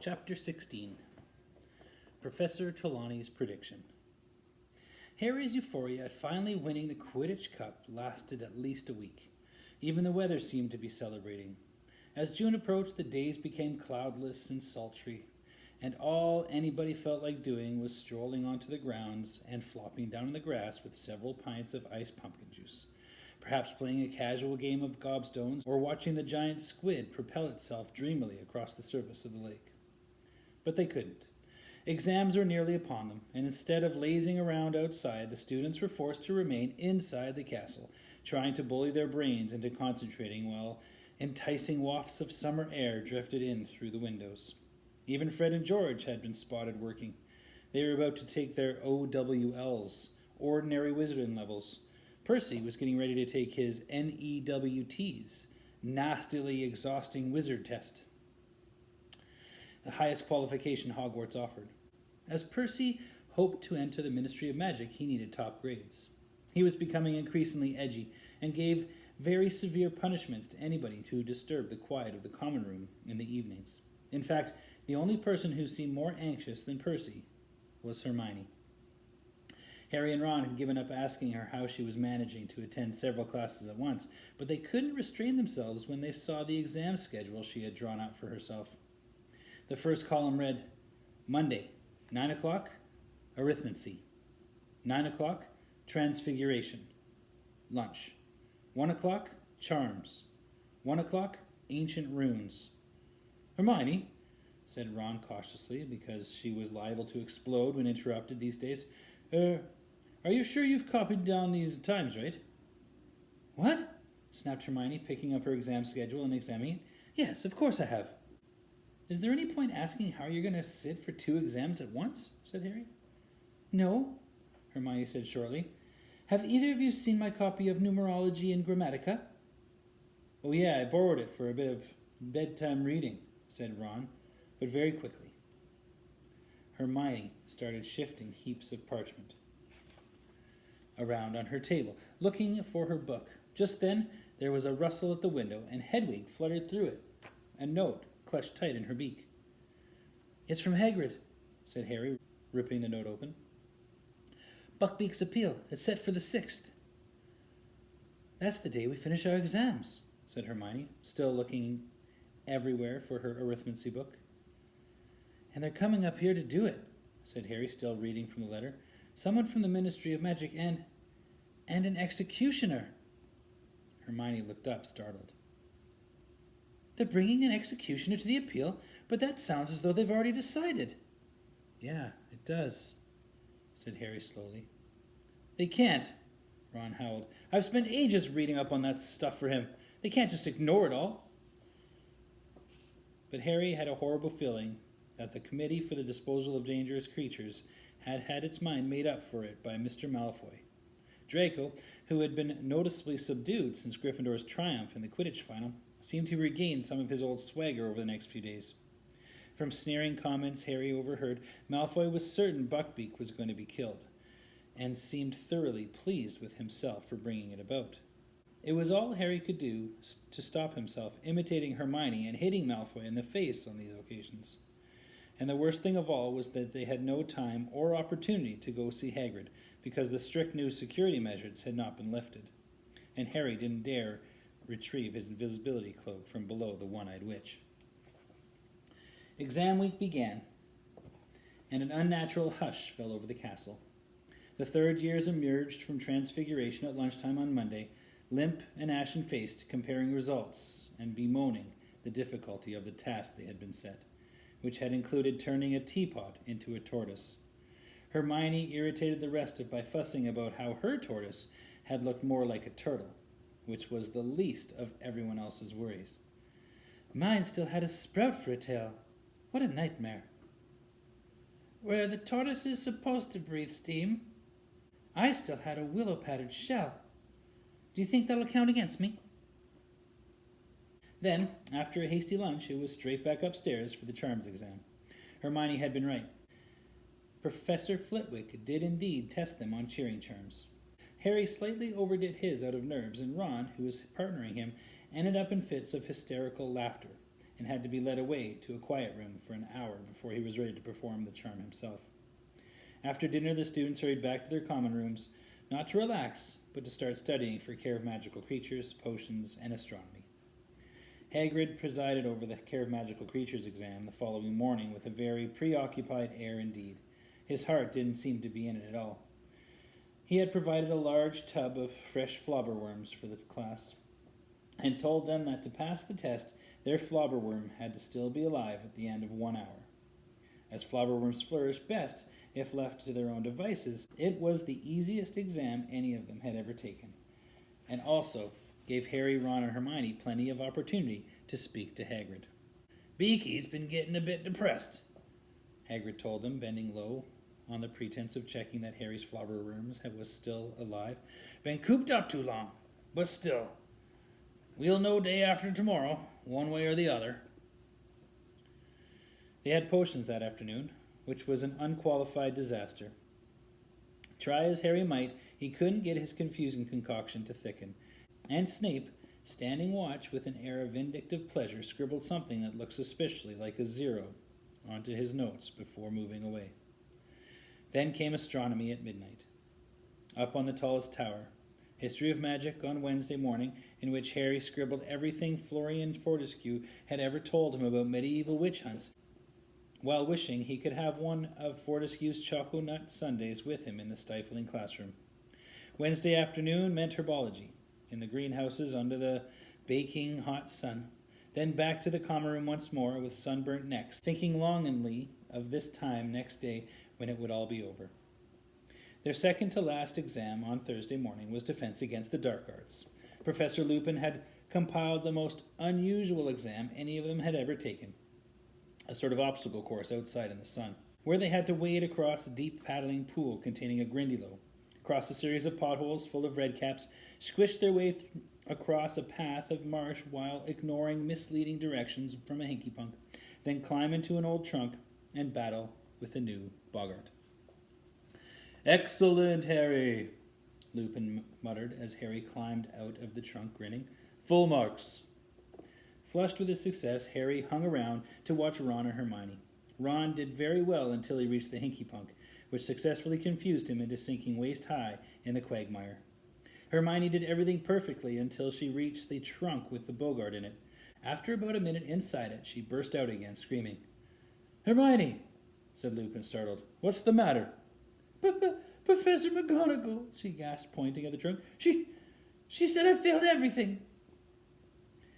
Chapter 16. Professor Trelawney's Prediction. Harry's euphoria at finally winning the Quidditch Cup lasted at least a week. Even the weather seemed to be celebrating. As June approached, the days became cloudless and sultry, and all anybody felt like doing was strolling onto the grounds and flopping down in the grass with several pints of iced pumpkin juice. Perhaps playing a casual game of gobstones or watching the giant squid propel itself dreamily across the surface of the lake. But they couldn't. Exams were nearly upon them, and instead of lazing around outside, the students were forced to remain inside the castle, trying to bully their brains into concentrating while enticing wafts of summer air drifted in through the windows. Even Fred and George had been spotted working. They were about to take their OWLs, Ordinary Wizarding Levels. Percy was getting ready to take his NEWTs, Nastily Exhausting Wizard Test, the highest qualification Hogwarts offered. As Percy hoped to enter the Ministry of Magic, he needed top grades. He was becoming increasingly edgy and gave very severe punishments to anybody who disturbed the quiet of the common room in the evenings. In fact, the only person who seemed more anxious than Percy was Hermione. Harry and Ron had given up asking her how she was managing to attend several classes at once, but they couldn't restrain themselves when they saw the exam schedule she had drawn out for herself. The first column read, Monday, 9 o'clock, Arithmancy. 9 o'clock, Transfiguration. Lunch. 1 o'clock, Charms. 1 o'clock, Ancient Runes. Hermione, said Ron cautiously, because she was liable to explode when interrupted these days, are you sure you've copied down these times right? What? Snapped Hermione, picking up her exam schedule and examining it. Yes, of course I have. Is there any point asking how you're going to sit for 2 exams at once? Said Harry. No, Hermione said shortly. Have either of you seen my copy of Numerology and Grammatica? Oh yeah, I borrowed it for a bit of bedtime reading, said Ron, but very quickly. Hermione started shifting heaps of parchment around on her table, looking for her book. Just then, there was a rustle at the window, and Hedwig fluttered through it, a note clutched tight in her beak. It's from Hagrid, said Harry, ripping the note open. Buckbeak's appeal. It's set for the 6th. That's the day we finish our exams, said Hermione, still looking everywhere for her arithmancy book. And they're coming up here to do it, said Harry, still reading from the letter. Someone from the Ministry of Magic and an executioner. Hermione looked up, startled. They're bringing an executioner to the appeal, but that sounds as though they've already decided. Yeah, it does, said Harry slowly. They can't, Ron howled. I've spent ages reading up on that stuff for him. They can't just ignore it all. But Harry had a horrible feeling that the Committee for the Disposal of Dangerous Creatures had had its mind made up for it by Mr. Malfoy. Draco, who had been noticeably subdued since Gryffindor's triumph in the Quidditch final, seemed to regain some of his old swagger over the next few days. From sneering comments Harry overheard, Malfoy was certain Buckbeak was going to be killed, and seemed thoroughly pleased with himself for bringing it about. It was all Harry could do to stop himself imitating Hermione and hitting Malfoy in the face on these occasions. And the worst thing of all was that they had no time or opportunity to go see Hagrid, because the strict new security measures had not been lifted, and Harry didn't dare retrieve his invisibility cloak from below the one-eyed witch. Exam week began, and an unnatural hush fell over the castle. The third years emerged from Transfiguration at lunchtime on Monday, limp and ashen-faced, comparing results and bemoaning the difficulty of the task they had been set, which had included turning a teapot into a tortoise. Hermione irritated the rest by fussing about how her tortoise had looked more like a turtle, which was the least of everyone else's worries. Mine still had a sprout for a tail. What a nightmare. Where the tortoise is supposed to breathe steam, I still had a willow-patterned shell. Do you think that'll count against me? Then, after a hasty lunch, it was straight back upstairs for the charms exam. Hermione had been right. Professor Flitwick did indeed test them on cheering charms. Harry slightly overdid his out of nerves, and Ron, who was partnering him, ended up in fits of hysterical laughter, and had to be led away to a quiet room for an hour before he was ready to perform the charm himself. After dinner, the students hurried back to their common rooms, not to relax, but to start studying for care of magical creatures, potions, and astronomy. Hagrid presided over the care of magical creatures exam the following morning with a very preoccupied air indeed. His heart didn't seem to be in it at all. He had provided a large tub of fresh flobberworms for the class, and told them that to pass the test, their flobberworm had to still be alive at the end of 1 hour. As flobberworms flourish best if left to their own devices, it was the easiest exam any of them had ever taken, and also gave Harry, Ron, and Hermione plenty of opportunity to speak to Hagrid. "Beaky's been getting a bit depressed," Hagrid told them, bending low on the pretense of checking that Harry's flobberworms was still alive. "Been cooped up too long, but still. We'll know day after tomorrow, one way or the other." They had potions that afternoon, which was an unqualified disaster. Try as Harry might, he couldn't get his confusing concoction to thicken, and Snape, standing watch with an air of vindictive pleasure, scribbled something that looked suspiciously like a 0 onto his notes before moving away. Then came astronomy at midnight. Up on the tallest tower, History of Magic on Wednesday morning, in which Harry scribbled everything Florian Fortescue had ever told him about medieval witch hunts, while wishing he could have one of Fortescue's choco nut sundaes with him in the stifling classroom. Wednesday afternoon meant herbology, in the greenhouses under the baking hot sun. Then back to the common room once more with sunburnt necks, thinking longingly of this time next day when it would all be over. Their second to last exam on Thursday morning was Defense Against the Dark Arts. Professor Lupin had compiled the most unusual exam any of them had ever taken, a sort of obstacle course outside in the sun, where they had to wade across a deep paddling pool containing a Grindylow, cross a series of potholes full of redcaps, squish their way across a path of marsh while ignoring misleading directions from a hinky-punk, then climb into an old trunk and battle with a new boggart. "Excellent, Harry," Lupin muttered as Harry climbed out of the trunk, grinning. "Full marks." Flushed with his success, Harry hung around to watch Ron and Hermione. Ron did very well until he reached the hinky-punk, which successfully confused him into sinking waist-high in the quagmire. Hermione did everything perfectly until she reached the trunk with the boggart in it. After about a minute inside it, she burst out again, screaming. "Hermione," said Lupin, startled. "What's the matter?" Professor McGonagall," she gasped, pointing at the trunk. She said I failed everything."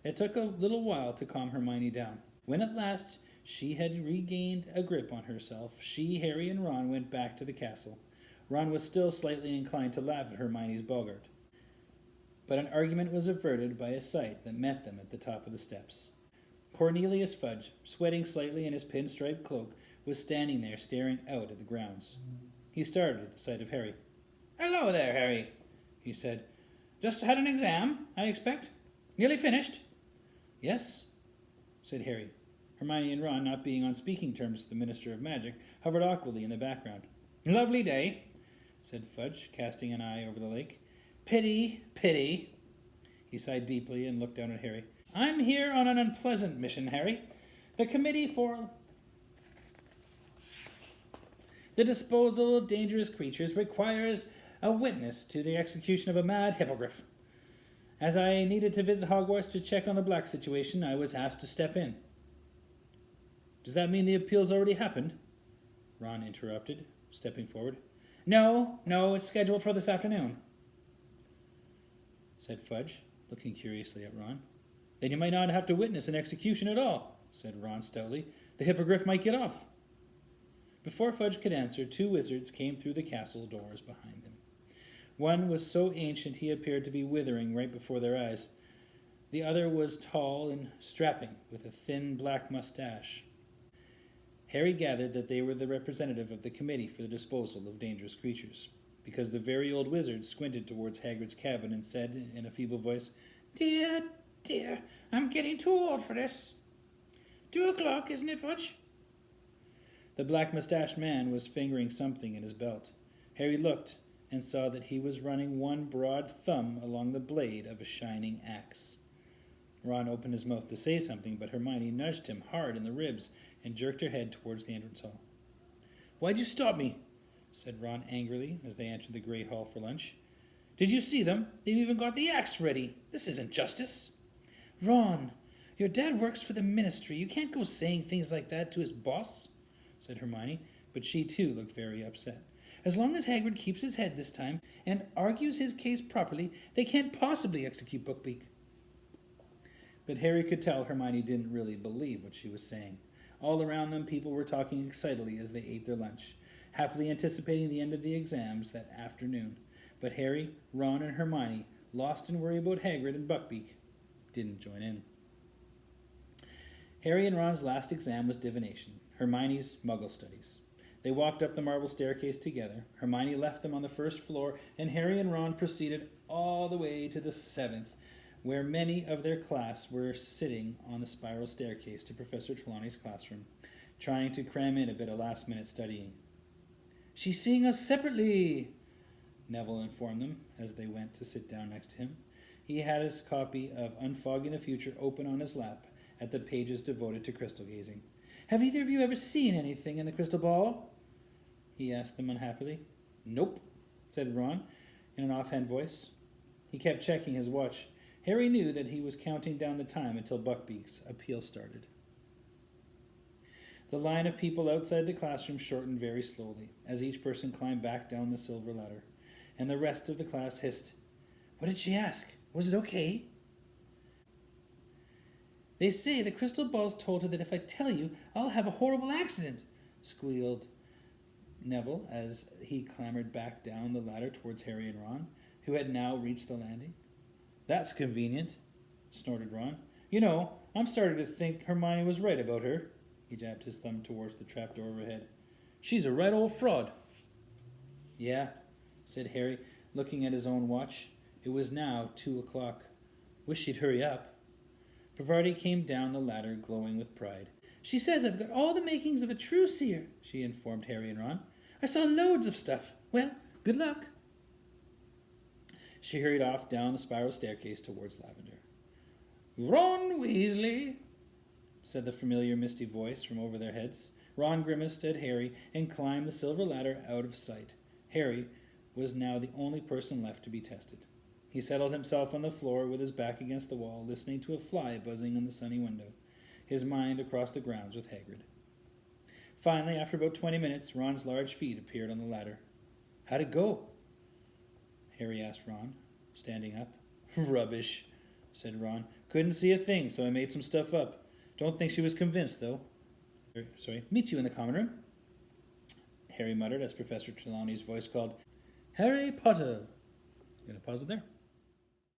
It took a little while to calm Hermione down. When at last she had regained a grip on herself, she, Harry, and Ron went back to the castle. Ron was still slightly inclined to laugh at Hermione's boggart, but an argument was averted by a sight that met them at the top of the steps. Cornelius Fudge, sweating slightly in his pinstripe cloak, was standing there staring out at the grounds. He started at the sight of Harry. "Hello there, Harry," he said. "Just had an exam, I expect? Nearly finished?" "Yes," said Harry. Hermione and Ron, not being on speaking terms with the Minister of Magic, hovered awkwardly in the background. "Lovely day," said Fudge, casting an eye over the lake. Pity. He sighed deeply and looked down at Harry. "I'm here on an unpleasant mission, Harry. The Committee for the Disposal of Dangerous Creatures requires a witness to the execution of a mad hippogriff. As I needed to visit Hogwarts to check on the black situation, I was asked to step in." "Does that mean the appeal's already happened?" Ron interrupted, stepping forward. No, it's scheduled for this afternoon," said Fudge, looking curiously at Ron. "Then you might not have to witness an execution at all," said Ron stoutly. "The hippogriff might get off." Before Fudge could answer, two wizards came through the castle doors behind them. One was so ancient he appeared to be withering right before their eyes. The other was tall and strapping, with a thin black mustache. Harry gathered that they were the representative of the Committee for the Disposal of Dangerous Creatures, because the very old wizard squinted towards Hagrid's cabin and said in a feeble voice, Dear, I'm getting too old for this. 2:00, isn't it, Fudge?" The black-mustached man was fingering something in his belt. Harry looked and saw that he was running one broad thumb along the blade of a shining axe. Ron opened his mouth to say something, but Hermione nudged him hard in the ribs and jerked her head towards the entrance hall. "Why'd you stop me?" said Ron angrily as they entered the Great Hall for lunch. "Did you see them? They've even got the axe ready. This isn't justice." "Ron, your dad works for the ministry. You can't go saying things like that to his boss," said Hermione, but she too looked very upset. "As long as Hagrid keeps his head this time and argues his case properly, they can't possibly execute Buckbeak." But Harry could tell Hermione didn't really believe what she was saying. All around them, people were talking excitedly as they ate their lunch, happily anticipating the end of the exams that afternoon. But Harry, Ron, and Hermione, lost in worry about Hagrid and Buckbeak, didn't join in. Harry and Ron's last exam was Divination, Hermione's Muggle Studies. They walked up the marble staircase together. Hermione left them on the first floor, and Harry and Ron proceeded all the way to the 7th, where many of their class were sitting on the spiral staircase to Professor Trelawney's classroom, trying to cram in a bit of last-minute studying. "She's seeing us separately," Neville informed them as they went to sit down next to him. He had his copy of Unfogging the Future open on his lap at the pages devoted to crystal gazing. "Have either of you ever seen anything in the crystal ball?" he asked them unhappily. "Nope," said Ron in an offhand voice. He kept checking his watch. Harry knew that he was counting down the time until Buckbeak's appeal started. The line of people outside the classroom shortened very slowly as each person climbed back down the silver ladder, and the rest of the class hissed, "What did she ask? Was it okay?" "They say the crystal balls told her that if I tell you, I'll have a horrible accident," squealed Neville as he clambered back down the ladder towards Harry and Ron, who had now reached the landing. "That's convenient," snorted Ron. "You know, I'm starting to think Hermione was right about her." He jabbed his thumb towards the trapdoor overhead. "She's a right old fraud." "Yeah," said Harry, looking at his own watch. It was now 2:00. "Wish she'd hurry up." Parvati came down the ladder, glowing with pride. "She says I've got all the makings of a true seer," she informed Harry and Ron. "I saw loads of stuff. Well, good luck." She hurried off down the spiral staircase towards Lavender. "Ron Weasley," said the familiar misty voice from over their heads. Ron grimaced at Harry and climbed the silver ladder out of sight. Harry was now the only person left to be tested. He settled himself on the floor with his back against the wall, listening to a fly buzzing in the sunny window, his mind across the grounds with Hagrid. Finally, after about 20 minutes, Ron's large feet appeared on the ladder. "How'd it go?" Harry asked Ron, standing up. "Rubbish," said Ron. "Couldn't see a thing, so I made some stuff up. Don't think she was convinced, though." "Meet you in the common room," Harry muttered as Professor Trelawney's voice called, "Harry Potter." I'm going to pause it there.